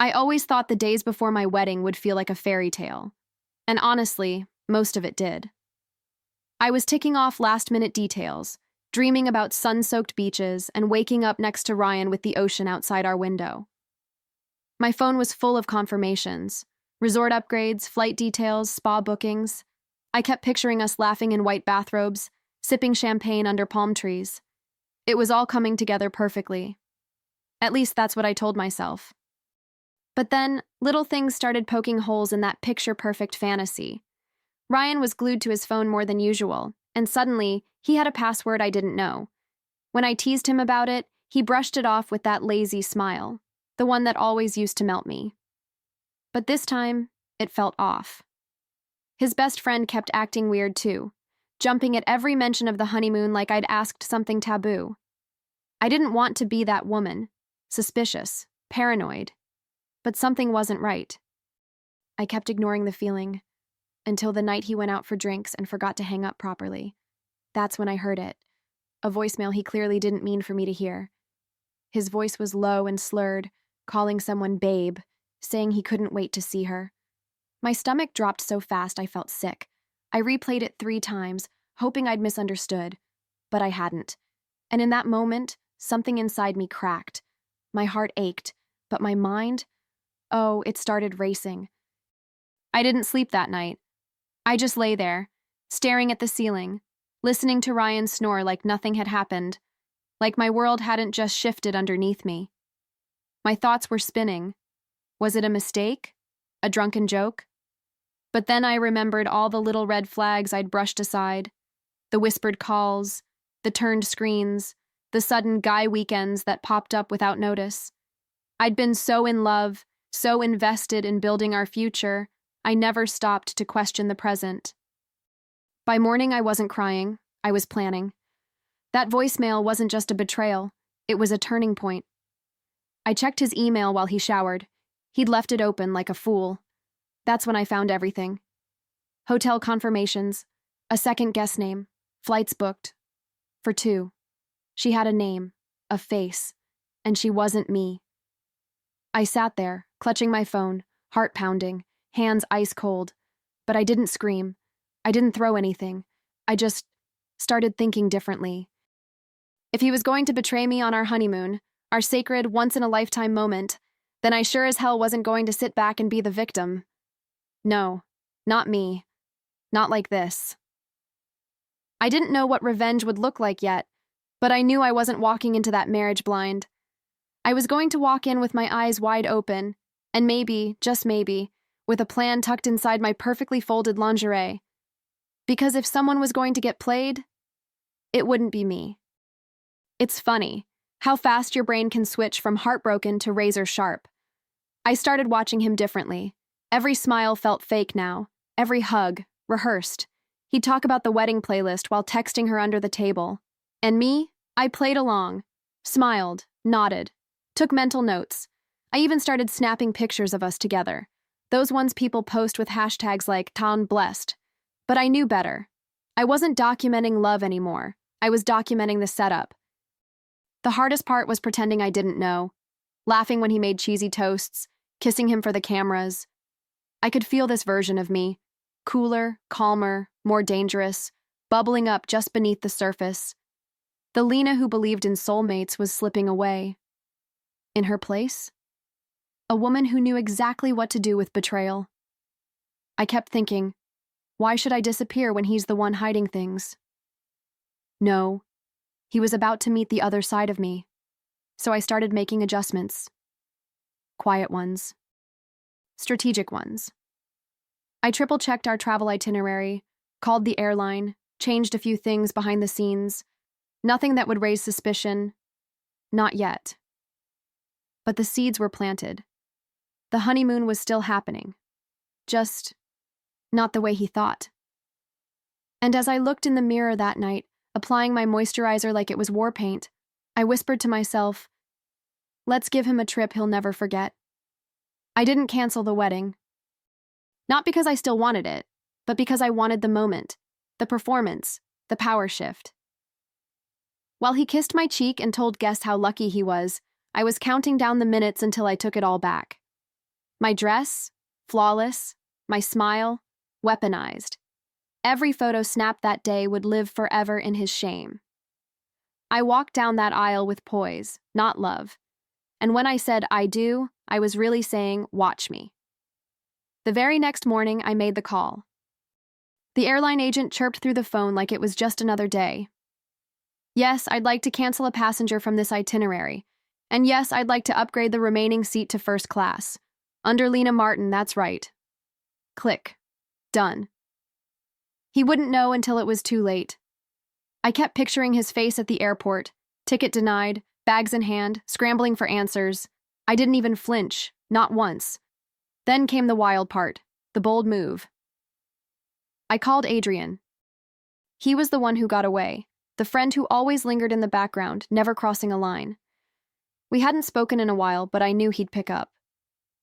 I always thought the days before my wedding would feel like a fairy tale. And honestly, most of it did. I was ticking off last-minute details, dreaming about sun-soaked beaches and waking up next to Ryan with the ocean outside our window. My phone was full of confirmations, resort upgrades, flight details, spa bookings. I kept picturing us laughing in white bathrobes, sipping champagne under palm trees. It was all coming together perfectly. At least that's what I told myself. But then, little things started poking holes in that picture-perfect fantasy. Ryan was glued to his phone more than usual, and suddenly, he had a password I didn't know. When I teased him about it, he brushed it off with that lazy smile, the one that always used to melt me. But this time, it felt off. His best friend kept acting weird too, jumping at every mention of the honeymoon like I'd asked something taboo. I didn't want to be that woman, suspicious, paranoid, but something wasn't right. I kept ignoring the feeling, until the night he went out for drinks and forgot to hang up properly. That's when I heard it, a voicemail he clearly didn't mean for me to hear. His voice was low and slurred, calling someone babe, saying he couldn't wait to see her. My stomach dropped so fast I felt sick. I replayed it 3 times, hoping I'd misunderstood, but I hadn't. And in that moment, something inside me cracked. My heart ached, but my mind, it started racing. I didn't sleep that night. I just lay there, staring at the ceiling, listening to Ryan snore like nothing had happened, like my world hadn't just shifted underneath me. My thoughts were spinning. Was it a mistake? A drunken joke? But then I remembered all the little red flags I'd brushed aside, the whispered calls, the turned screens, the sudden guy weekends that popped up without notice. I'd been so in love, so invested in building our future, I never stopped to question the present. By morning, I wasn't crying. I was planning. That voicemail wasn't just a betrayal. It was a turning point. I checked his email while he showered. He'd left it open like a fool. That's when I found everything. Hotel confirmations, a second guest name, flights booked. For 2. She had a name, a face, and she wasn't me. I sat there, clutching my phone, heart pounding, hands ice cold. But I didn't scream. I didn't throw anything. I just started thinking differently. If he was going to betray me on our honeymoon, our sacred, once-in-a-lifetime moment, then I sure as hell wasn't going to sit back and be the victim. No, not me. Not like this. I didn't know what revenge would look like yet, but I knew I wasn't walking into that marriage blind. I was going to walk in with my eyes wide open, and maybe, just maybe, with a plan tucked inside my perfectly folded lingerie. Because if someone was going to get played, it wouldn't be me. It's funny how fast your brain can switch from heartbroken to razor sharp. I started watching him differently. Every smile felt fake now, every hug, rehearsed. He'd talk about the wedding playlist while texting her under the table. And me, I played along, smiled, nodded, took mental notes. I even started snapping pictures of us together. Those ones people post with hashtags like "town blessed." But I knew better. I wasn't documenting love anymore. I was documenting the setup. The hardest part was pretending I didn't know, laughing when he made cheesy toasts, kissing him for the cameras. I could feel this version of me, cooler, calmer, more dangerous, bubbling up just beneath the surface. The Lena who believed in soulmates was slipping away. In her place, a woman who knew exactly what to do with betrayal. I kept thinking, why should I disappear when he's the one hiding things? No, he was about to meet the other side of me, so I started making adjustments. Quiet ones. Strategic ones. I triple-checked our travel itinerary, called the airline, changed a few things behind the scenes. Nothing that would raise suspicion. Not yet. But the seeds were planted. The honeymoon was still happening. Just not the way he thought. And as I looked in the mirror that night, applying my moisturizer like it was war paint, I whispered to myself, let's give him a trip he'll never forget. I didn't cancel the wedding. Not because I still wanted it, but because I wanted the moment, the performance, the power shift. While he kissed my cheek and told guests how lucky he was, I was counting down the minutes until I took it all back. My dress, flawless, my smile, weaponized. Every photo snapped that day would live forever in his shame. I walked down that aisle with poise, not love. And when I said I do, I was really saying, watch me. The very next morning, I made the call. The airline agent chirped through the phone like it was just another day. Yes, I'd like to cancel a passenger from this itinerary. And yes, I'd like to upgrade the remaining seat to first class. Under Lena Martin, that's right. Click. Done. He wouldn't know until it was too late. I kept picturing his face at the airport, ticket denied, bags in hand, scrambling for answers. I didn't even flinch, not once. Then came the wild part, the bold move. I called Adrian. He was the one who got away, the friend who always lingered in the background, never crossing a line. We hadn't spoken in a while, but I knew he'd pick up.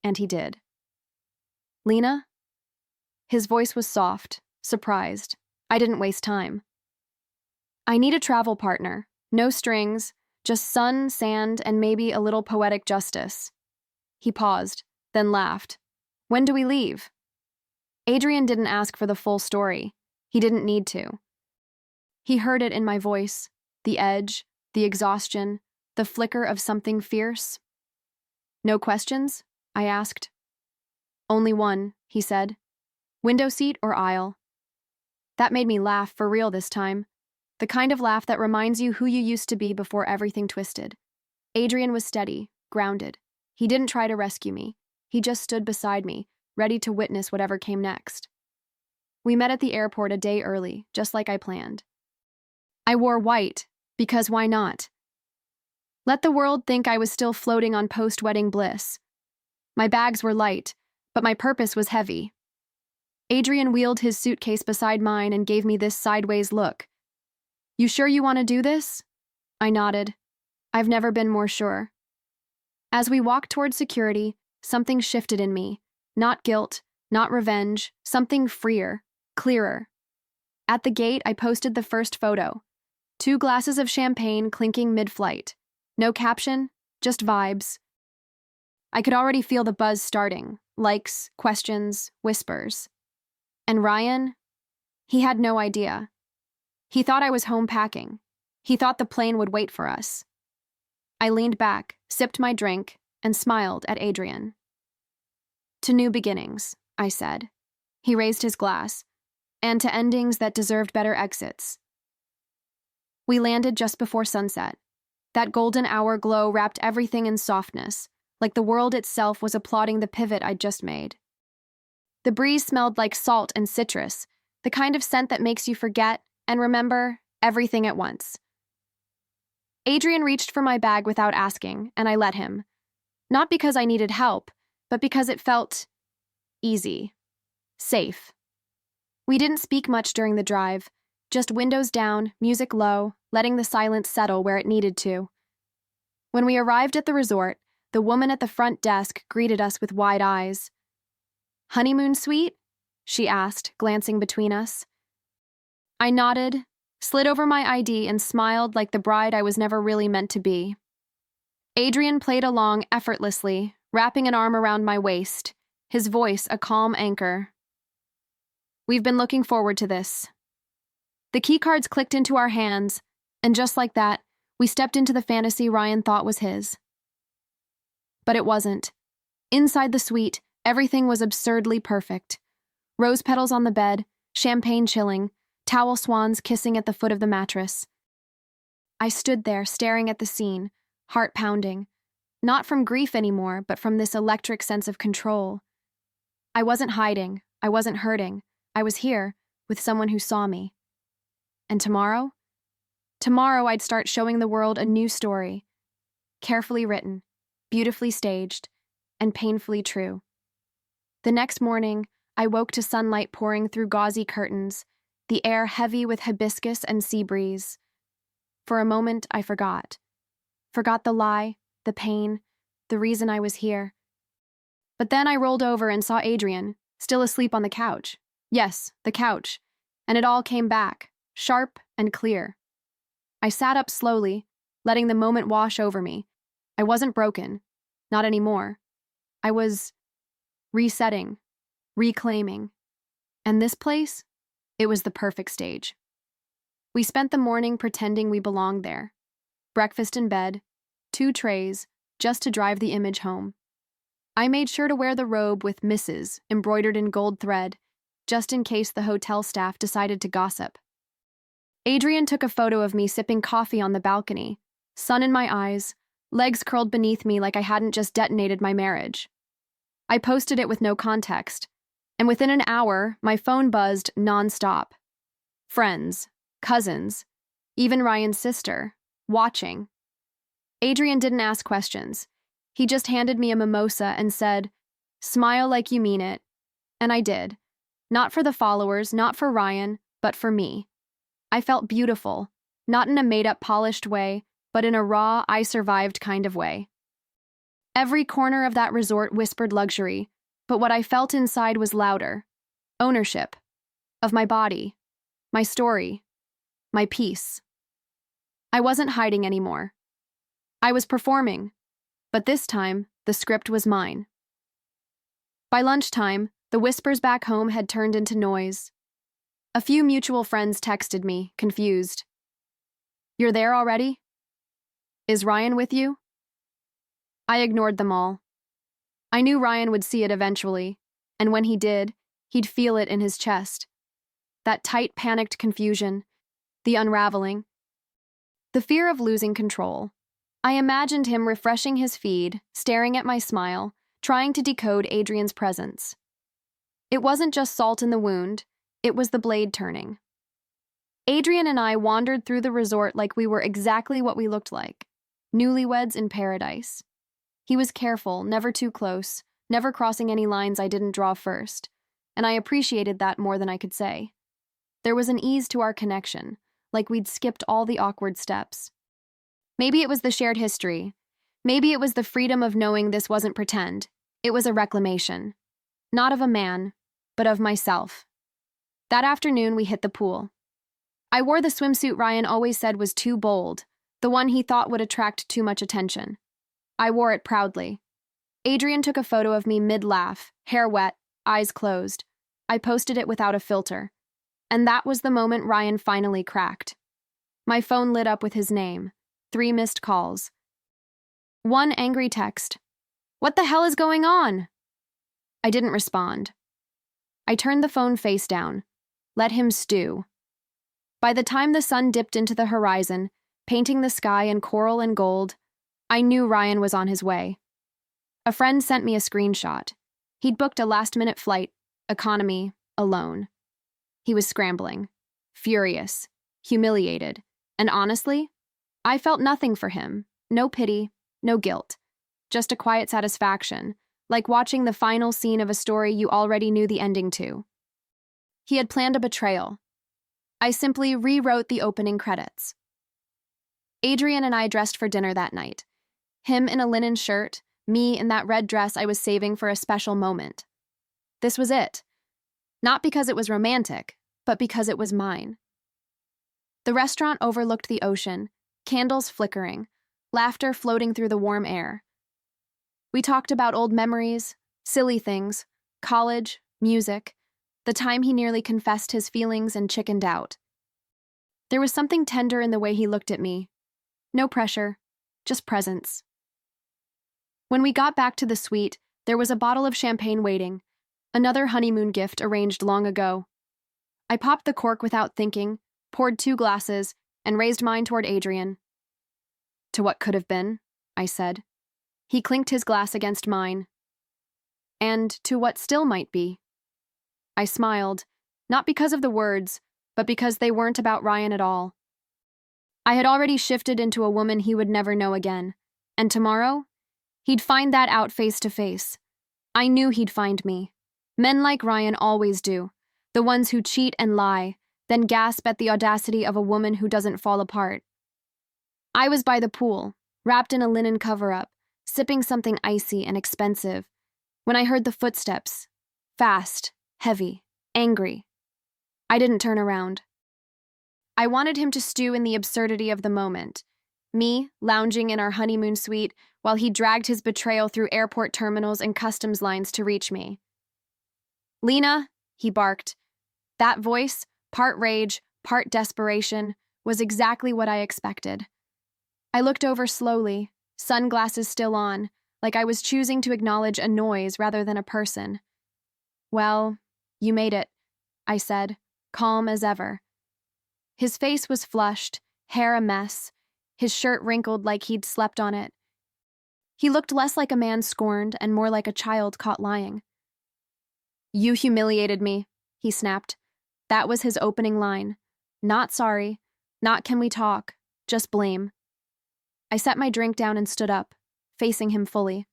And he did. Lena? His voice was soft, surprised. I didn't waste time. I need a travel partner. No strings, just sun, sand, and maybe a little poetic justice. He paused, then laughed. When do we leave? Adrian didn't ask for the full story. He didn't need to. He heard it in my voice, the edge, the exhaustion, the flicker of something fierce. No questions? I asked. Only one, he said. Window seat or aisle? That made me laugh for real this time. The kind of laugh that reminds you who you used to be before everything twisted. Adrian was steady, grounded. He didn't try to rescue me. He just stood beside me, ready to witness whatever came next. We met at the airport a day early, just like I planned. I wore white, because why not? Let the world think I was still floating on post-wedding bliss. My bags were light, but my purpose was heavy. Adrian wheeled his suitcase beside mine and gave me this sideways look. You sure you want to do this? I nodded. I've never been more sure. As we walked toward security, something shifted in me. Not guilt, not revenge, something freer, clearer. At the gate, I posted the first photo. 2 glasses of champagne clinking mid-flight. No caption, just vibes. I could already feel the buzz starting. Likes, questions, whispers. And Ryan? He had no idea. He thought I was home packing. He thought the plane would wait for us. I leaned back, sipped my drink, and smiled at Adrian. To new beginnings, I said. He raised his glass. And to endings that deserved better exits. We landed just before sunset. That golden hour glow wrapped everything in softness, like the world itself was applauding the pivot I'd just made. The breeze smelled like salt and citrus, the kind of scent that makes you forget and remember everything at once. Adrian reached for my bag without asking, and I let him. Not because I needed help, but because it felt easy, safe. We didn't speak much during the drive, just windows down, music low, letting the silence settle where it needed to. When we arrived at the resort, the woman at the front desk greeted us with wide eyes. Honeymoon suite? She asked, glancing between us. I nodded, slid over my ID, and smiled like the bride I was never really meant to be. Adrian played along effortlessly, wrapping an arm around my waist, his voice a calm anchor. We've been looking forward to this. The keycards clicked into our hands, and just like that, we stepped into the fantasy Ryan thought was his. But it wasn't. Inside the suite, everything was absurdly perfect. Rose petals on the bed, champagne chilling, towel swans kissing at the foot of the mattress. I stood there staring at the scene, heart pounding, not from grief anymore, but from this electric sense of control. I wasn't hiding, I wasn't hurting, I was here, with someone who saw me. And tomorrow? Tomorrow I'd start showing the world a new story, carefully written, beautifully staged, and painfully true. The next morning, I woke to sunlight pouring through gauzy curtains, the air heavy with hibiscus and sea breeze. For a moment, I forgot. Forgot the lie, the pain, the reason I was here. But then I rolled over and saw Adrian, still asleep on the couch. Yes, the couch. And it all came back, sharp and clear. I sat up slowly, letting the moment wash over me. I wasn't broken. Not anymore. I was resetting, reclaiming. And this place? It was the perfect stage. We spent the morning pretending we belonged there. Breakfast in bed, 2 trays, just to drive the image home. I made sure to wear the robe with Mrs. embroidered in gold thread, just in case the hotel staff decided to gossip. Adrian took a photo of me sipping coffee on the balcony, sun in my eyes, legs curled beneath me like I hadn't just detonated my marriage. I posted it with no context, and within an hour, my phone buzzed nonstop. Friends, cousins, even Ryan's sister, watching. Adrian didn't ask questions. He just handed me a mimosa and said, "Smile like you mean it." And I did. Not for the followers, not for Ryan, but for me. I felt beautiful, not in a made-up polished way, but in a raw, I survived kind of way. Every corner of that resort whispered luxury, but what I felt inside was louder. Ownership. Of my body. My story. My peace. I wasn't hiding anymore. I was performing, but this time, the script was mine. By lunchtime, the whispers back home had turned into noise. A few mutual friends texted me, confused. "You're there already? Is Ryan with you?" I ignored them all. I knew Ryan would see it eventually, and when he did, he'd feel it in his chest. That tight, panicked confusion, the unraveling, the fear of losing control. I imagined him refreshing his feed, staring at my smile, trying to decode Adrian's presence. It wasn't just salt in the wound, it was the blade turning. Adrian and I wandered through the resort like we were exactly what we looked like, newlyweds in paradise. He was careful, never too close, never crossing any lines I didn't draw first, and I appreciated that more than I could say. There was an ease to our connection, like we'd skipped all the awkward steps. Maybe it was the shared history. Maybe it was the freedom of knowing this wasn't pretend. It was a reclamation. Not of a man, but of myself. That afternoon, we hit the pool. I wore the swimsuit Ryan always said was too bold, the one he thought would attract too much attention. I wore it proudly. Adrian took a photo of me mid-laugh, hair wet, eyes closed. I posted it without a filter. And that was the moment Ryan finally cracked. My phone lit up with his name. 3 missed calls. 1 angry text. "What the hell is going on?" I didn't respond. I turned the phone face down. Let him stew. By the time the sun dipped into the horizon, painting the sky in coral and gold, I knew Ryan was on his way. A friend sent me a screenshot. He'd booked a last-minute flight, economy, alone. He was scrambling, furious, humiliated, and honestly, I felt nothing for him. No pity, no guilt. Just a quiet satisfaction, like watching the final scene of a story you already knew the ending to. He had planned a betrayal. I simply rewrote the opening credits. Adrian and I dressed for dinner that night. Him in a linen shirt, me in that red dress I was saving for a special moment. This was it. Not because it was romantic, but because it was mine. The restaurant overlooked the ocean, candles flickering, laughter floating through the warm air. We talked about old memories, silly things, college, music, the time he nearly confessed his feelings and chickened out. There was something tender in the way he looked at me. No pressure, just presence. When we got back to the suite, there was a bottle of champagne waiting, another honeymoon gift arranged long ago. I popped the cork without thinking, poured 2 glasses, and raised mine toward Adrian. "To what could have been," I said. He clinked his glass against mine. "And to what still might be." I smiled, not because of the words, but because they weren't about Ryan at all. I had already shifted into a woman he would never know again, and tomorrow, he'd find that out face to face. I knew he'd find me. Men like Ryan always do, the ones who cheat and lie, then gasp at the audacity of a woman who doesn't fall apart. I was by the pool, wrapped in a linen cover-up, sipping something icy and expensive, when I heard the footsteps, fast, heavy, angry. I didn't turn around. I wanted him to stew in the absurdity of the moment, Me, lounging in our honeymoon suite, while he dragged his betrayal through airport terminals and customs lines to reach me. "Lena," he barked. That voice, part rage, part desperation, was exactly what I expected. I looked over slowly, sunglasses still on, like I was choosing to acknowledge a noise rather than a person. "Well, you made it," I said, calm as ever. His face was flushed, hair a mess, his shirt wrinkled like he'd slept on it. He looked less like a man scorned and more like a child caught lying. "You humiliated me," he snapped. That was his opening line. Not sorry, not can we talk, just blame. I set my drink down and stood up, facing him fully.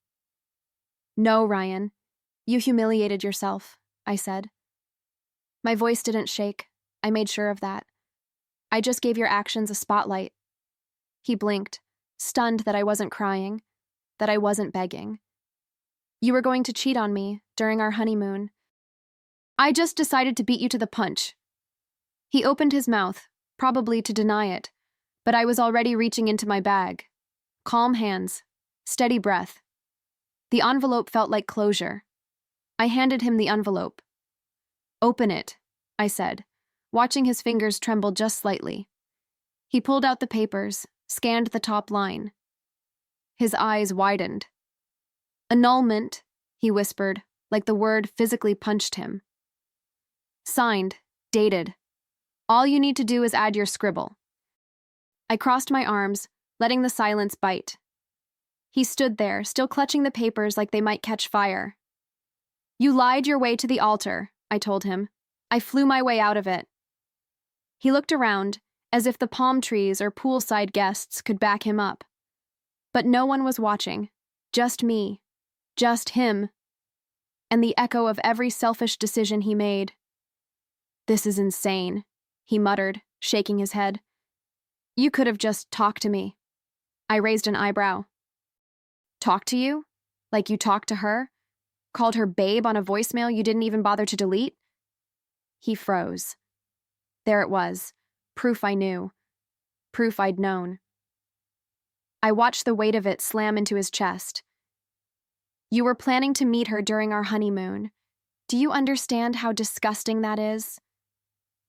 "No, Ryan, you humiliated yourself," I said. My voice didn't shake. I made sure of that. "I just gave your actions a spotlight." He blinked, stunned that I wasn't crying, that I wasn't begging. "You were going to cheat on me during our honeymoon. I just decided to beat you to the punch." He opened his mouth, probably to deny it, but I was already reaching into my bag. Calm hands, steady breath. The envelope felt like closure. I handed him the envelope. "Open it," I said, watching his fingers tremble just slightly. He pulled out the papers, scanned the top line. His eyes widened. "Annulment," he whispered, like the word physically punched him. "Signed, dated. All you need to do is add your scribble." I crossed my arms, letting the silence bite. He stood there, still clutching the papers like they might catch fire. "You lied your way to the altar," I told him. "I flew my way out of it." He looked around, as if the palm trees or poolside guests could back him up. But no one was watching. Just me. Just him. And the echo of every selfish decision he made. "This is insane," he muttered, shaking his head. "You could have just talked to me." I raised an eyebrow. "Talk to you? Like you talked to her? Called her babe on a voicemail you didn't even bother to delete?" He froze. There it was. Proof I knew. Proof I'd known. I watched the weight of it slam into his chest. "You were planning to meet her during our honeymoon. Do you understand how disgusting that is?"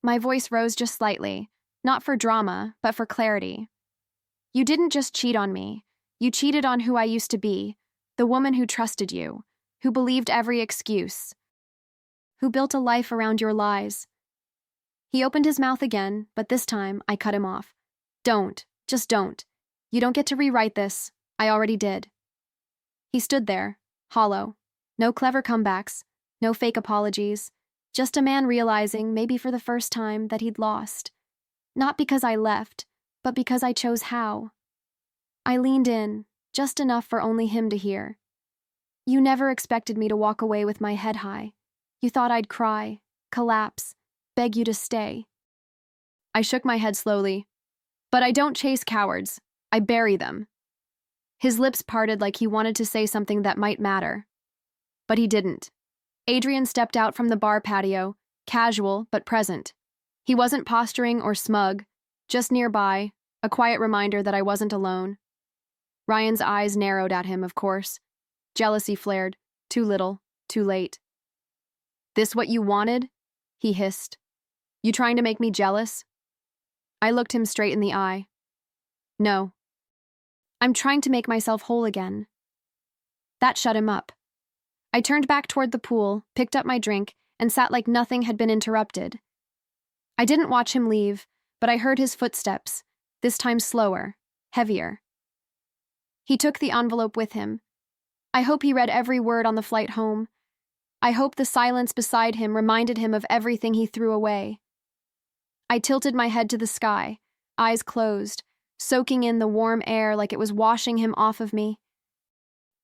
My voice rose just slightly, not for drama, but for clarity. "You didn't just cheat on me. You cheated on who I used to be, the woman who trusted you, who believed every excuse, who built a life around your lies." He opened his mouth again, but this time I cut him off. "Don't. Just don't. You don't get to rewrite this. I already did." He stood there, hollow. No clever comebacks, no fake apologies, just a man realizing, maybe for the first time, that he'd lost. Not because I left, but because I chose how. I leaned in, just enough for only him to hear. "You never expected me to walk away with my head high. You thought I'd cry, collapse, beg you to stay." I shook my head slowly. "But I don't chase cowards. I bury them." His lips parted like he wanted to say something that might matter. But he didn't. Adrian stepped out from the bar patio, casual but present. He wasn't posturing or smug, just nearby, a quiet reminder that I wasn't alone. Ryan's eyes narrowed at him, of course. Jealousy flared. Too little, too late. "This what you wanted?" he hissed. "You trying to make me jealous?" I looked him straight in the eye. "No. I'm trying to make myself whole again." That shut him up. I turned back toward the pool, picked up my drink, and sat like nothing had been interrupted. I didn't watch him leave, but I heard his footsteps, this time slower, heavier. He took the envelope with him. I hope he read every word on the flight home. I hope the silence beside him reminded him of everything he threw away. I tilted my head to the sky, eyes closed, soaking in the warm air like it was washing him off of me.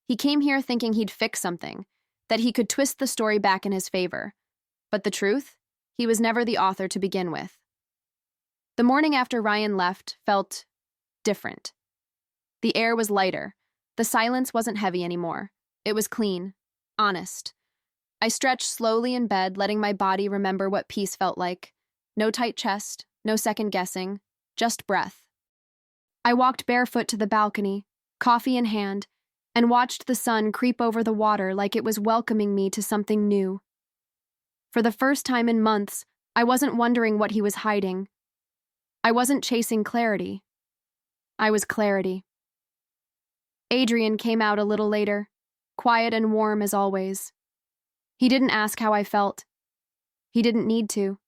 He came here thinking he'd fix something, that he could twist the story back in his favor. But the truth? He was never the author to begin with. The morning after Ryan left felt different. The air was lighter. The silence wasn't heavy anymore. It was clean, honest. I stretched slowly in bed, letting my body remember what peace felt like. No tight chest, no second guessing, just breath. I walked barefoot to the balcony, coffee in hand, and watched the sun creep over the water like it was welcoming me to something new. For the first time in months, I wasn't wondering what he was hiding. I wasn't chasing clarity. I was clarity. Adrian came out a little later, quiet and warm as always. He didn't ask how I felt. He didn't need to.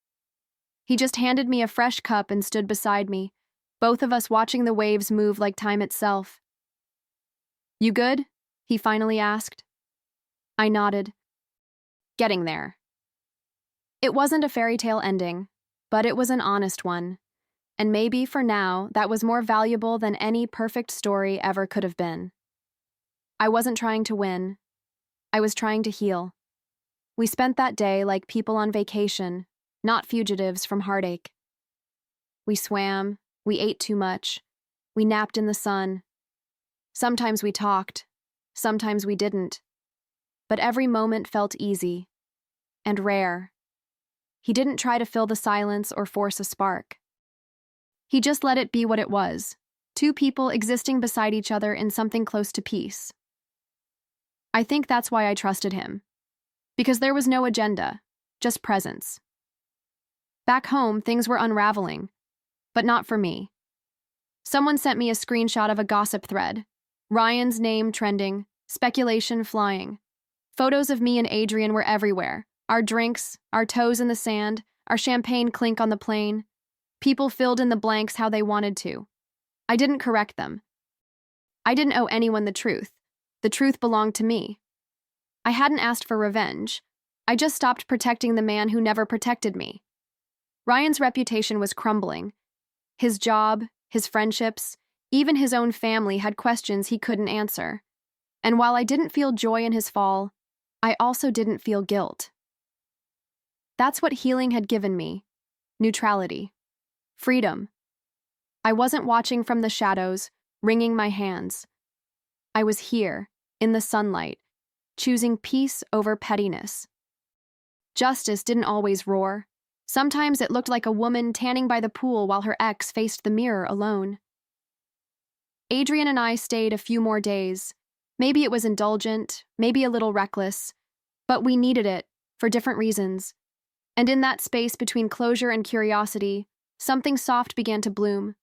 He just handed me a fresh cup and stood beside me, both of us watching the waves move like time itself. "You good?" he finally asked. I nodded. Getting there. It wasn't a fairy tale ending, but it was an honest one. And maybe, for now, that was more valuable than any perfect story ever could have been. I wasn't trying to win. I was trying to heal. We spent that day like people on vacation, not fugitives from heartache. We swam, we ate too much, we napped in the sun. Sometimes we talked, sometimes we didn't. But every moment felt easy and rare. He didn't try to fill the silence or force a spark. He just let it be what it was, two people existing beside each other in something close to peace. I think that's why I trusted him. Because there was no agenda, just presence. Back home, things were unraveling, but not for me. Someone sent me a screenshot of a gossip thread, Ryan's name trending, speculation flying. Photos of me and Adrian were everywhere, our drinks, our toes in the sand, our champagne clink on the plane. People filled in the blanks how they wanted to. I didn't correct them. I didn't owe anyone the truth. The truth belonged to me. I hadn't asked for revenge. I just stopped protecting the man who never protected me. Ryan's reputation was crumbling. His job, his friendships, even his own family had questions he couldn't answer. And while I didn't feel joy in his fall, I also didn't feel guilt. That's what healing had given me: neutrality. Freedom. I wasn't watching from the shadows, wringing my hands. I was here, in the sunlight, choosing peace over pettiness. Justice didn't always roar. Sometimes it looked like a woman tanning by the pool while her ex faced the mirror alone. Adrian and I stayed a few more days. Maybe it was indulgent, maybe a little reckless, but we needed it, for different reasons. And in that space between closure and curiosity, something soft began to bloom.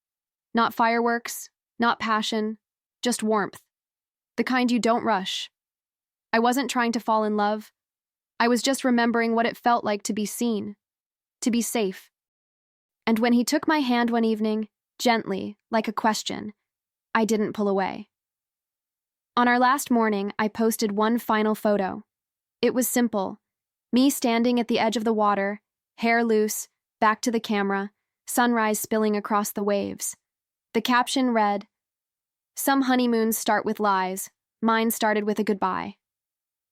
Not fireworks, not passion, just warmth. The kind you don't rush. I wasn't trying to fall in love. I was just remembering what it felt like to be seen, to be safe. And when he took my hand one evening, gently, like a question, I didn't pull away. On our last morning, I posted one final photo. It was simple. Me standing at the edge of the water, hair loose, back to the camera, sunrise spilling across the waves. The caption read, "Some honeymoons start with lies. Mine started with a goodbye."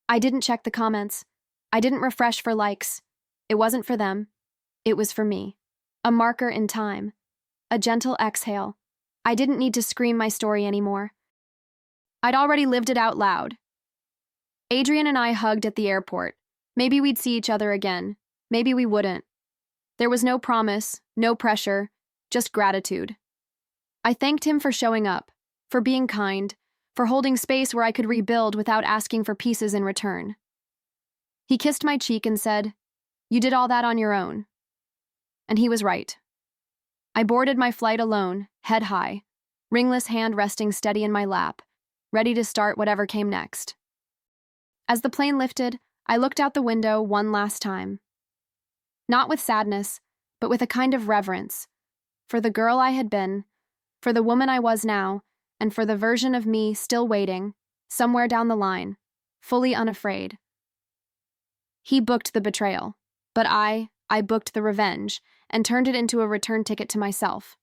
I didn't check the comments. I didn't refresh for likes. It wasn't for them. It was for me. A marker in time. A gentle exhale. I didn't need to scream my story anymore. I'd already lived it out loud. Adrian and I hugged at the airport. Maybe we'd see each other again. Maybe we wouldn't. There was no promise, no pressure, just gratitude. I thanked him for showing up, for being kind, for holding space where I could rebuild without asking for pieces in return. He kissed my cheek and said, "You did all that on your own." And he was right. I boarded my flight alone, head high, ringless hand resting steady in my lap, ready to start whatever came next. As the plane lifted, I looked out the window one last time. Not with sadness, but with a kind of reverence, for the girl I had been, for the woman I was now, and for the version of me still waiting, somewhere down the line, fully unafraid. He booked the betrayal, but I booked the revenge and turned it into a return ticket to myself.